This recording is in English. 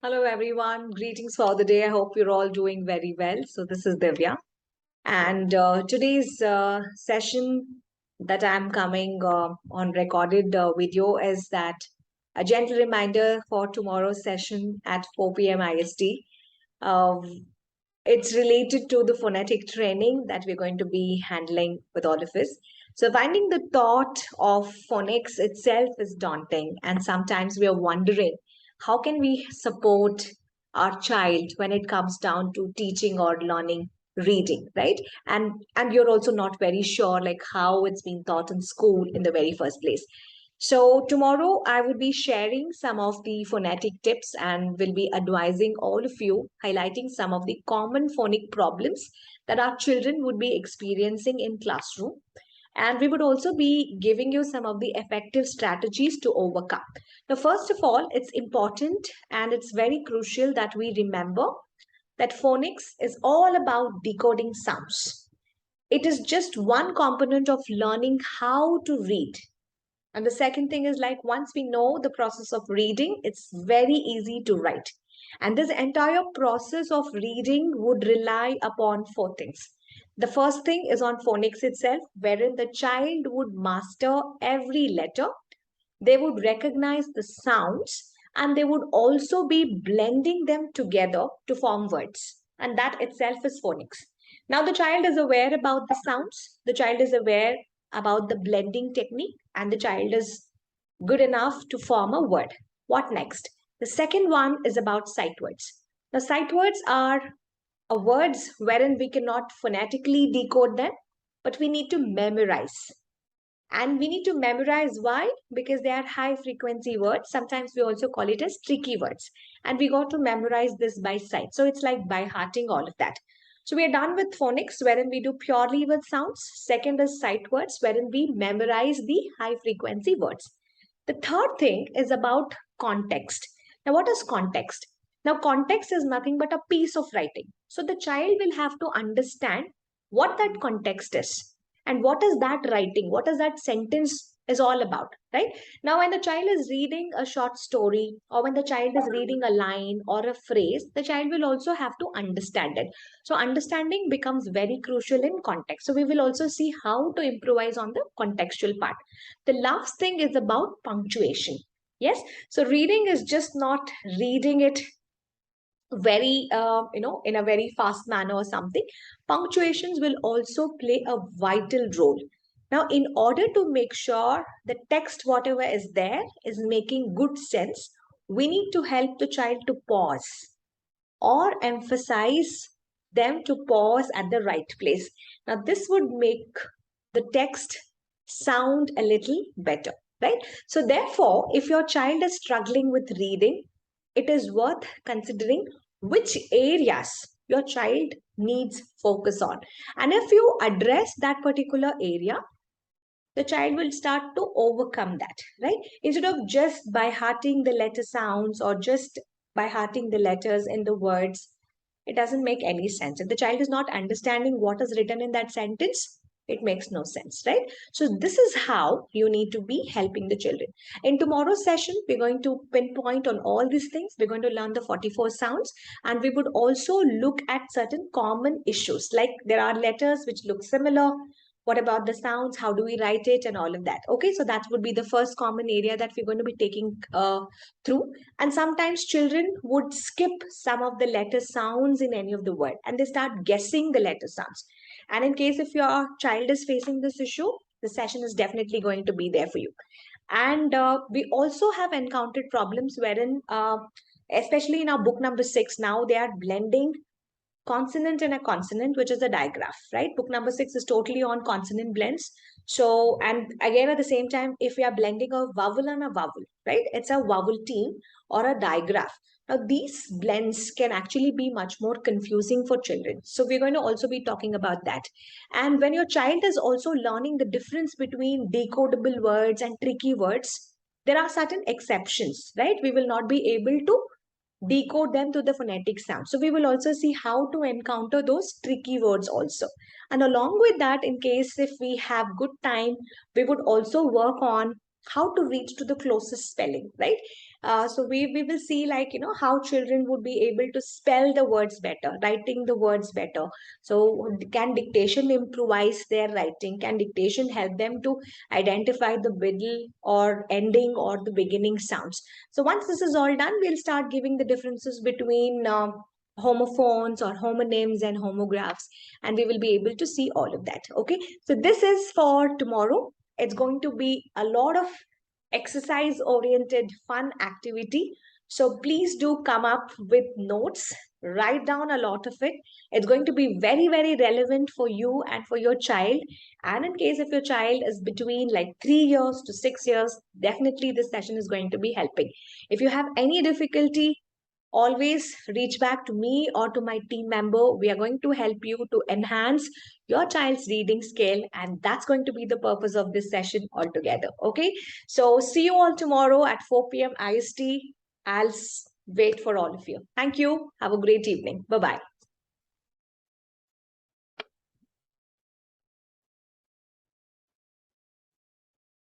Hello, everyone. Greetings for the day. I hope you're all doing very well. So, this is Divya. And today's session that I'm coming on recorded video is that a gentle reminder for tomorrow's session at 4 p.m. IST. Uh, it's related to the phonetic training that we're going to be handling with all of us. So, finding the thought of phonics itself is daunting, and sometimes we are wondering how can we support our child when it comes down to teaching or learning reading, right? And you're also not very sure like how it's being taught in school in the very first place. So, tomorrow I would be sharing some of the phonetic tips and will be advising all of you, highlighting some of the common phonic problems that our children would be experiencing in classroom. And we would also be giving you some of the effective strategies to overcome. Now, first of all, it's important and it's very crucial that we remember that phonics is all about decoding sounds. It is just one component of learning how to read, and the second thing is like once we know the process of reading, it's very easy to write. And this entire process of reading would rely upon four things. The first thing is on phonics itself, wherein the child would master every letter, they would recognize the sounds, and they would also be blending them together to form words. And that itself is phonics. Now, the child is aware about the sounds, the child is aware about the blending technique, and the child is good enough to form a word. What next? The second one is about sight words. Now, sight words are words wherein we cannot phonetically decode them, but we need to memorize. And we need to memorize why? Because they are high frequency words. Sometimes we also call it as tricky words. And we got to memorize this by sight. So it's like by hearting all of that. So we are done with phonics, wherein we do purely with sounds. Second is sight words, wherein we memorize the high frequency words. The third thing is about context. Now, what is context? Now, context is nothing but a piece of writing. So the child will have to understand what that context is and what is that writing, what is that sentence is all about, right? Now, when the child is reading a short story or when the child is reading a line or a phrase, the child will also have to understand it. So, understanding becomes very crucial in context. So, we will also see how to improvise on the contextual part. The last thing is about punctuation. Yes, so reading is just not reading it very in a very fast manner or something. Punctuations will also play a vital role. Now, in order to make sure the text whatever is there is making good sense, we need to help the child to pause or emphasize them to pause at the right place. Now, this would make the text sound a little better, right? So therefore, if your child is struggling with reading, it is worth considering which areas your child needs focus on. And if you address that particular area, the child will start to overcome that, right? Instead of just by hearting the letter sounds or just by hearting the letters in the words, it doesn't make any sense. If the child is not understanding what is written in that sentence, it makes no sense, right? So, this is how you need to be helping the children. In tomorrow's session, we're going to pinpoint on all these things. We're going to learn the 44 sounds, and we would also look at certain common issues like there are letters which look similar. What about the sounds? How do we write it and all of that? Okay, so that would be the first common area that we're going to be taking through. And sometimes children would skip some of the letter sounds in any of the word and they start guessing the letter sounds. And in case if your child is facing this issue, the session is definitely going to be there for you. And we also have encountered problems wherein, especially in our book number 6, now they are blending consonant and a consonant, which is a digraph, right? Book number 6 is totally on consonant blends. So, and again, at the same time, if we are blending a vowel and a vowel, right? It's a vowel team or a digraph. Now, these blends can actually be much more confusing for children. So, we're going to also be talking about that. And when your child is also learning the difference between decodable words and tricky words, there are certain exceptions, right? We will not be able to decode them to the phonetic sound. So we will also see how to encounter those tricky words also. And along with that, in case if we have good time, we would also work on how to reach to the closest spelling, right? So we will see, like, how children would be able to spell the words better, writing the words better. So can dictation improvise their writing? Can dictation help them to identify the middle or ending or the beginning sounds? So once this is all done, we'll start giving the differences between homophones or homonyms and homographs, and we will be able to see all of that. Okay, so this is for tomorrow. It's going to be a lot of exercise oriented fun activity. So please do come up with notes, write down a lot of it. It's going to be very, very relevant for you and for your child. And in case if your child is between like 3 years to 6 years, definitely this session is going to be helping. If you have any difficulty, always reach back to me or to my team member. We are going to help you to enhance your child's reading skill, and that's going to be the purpose of this session altogether. Okay, so see you all tomorrow at 4 p.m. IST. I'll wait for all of you. Thank you. Have a great evening. Bye bye.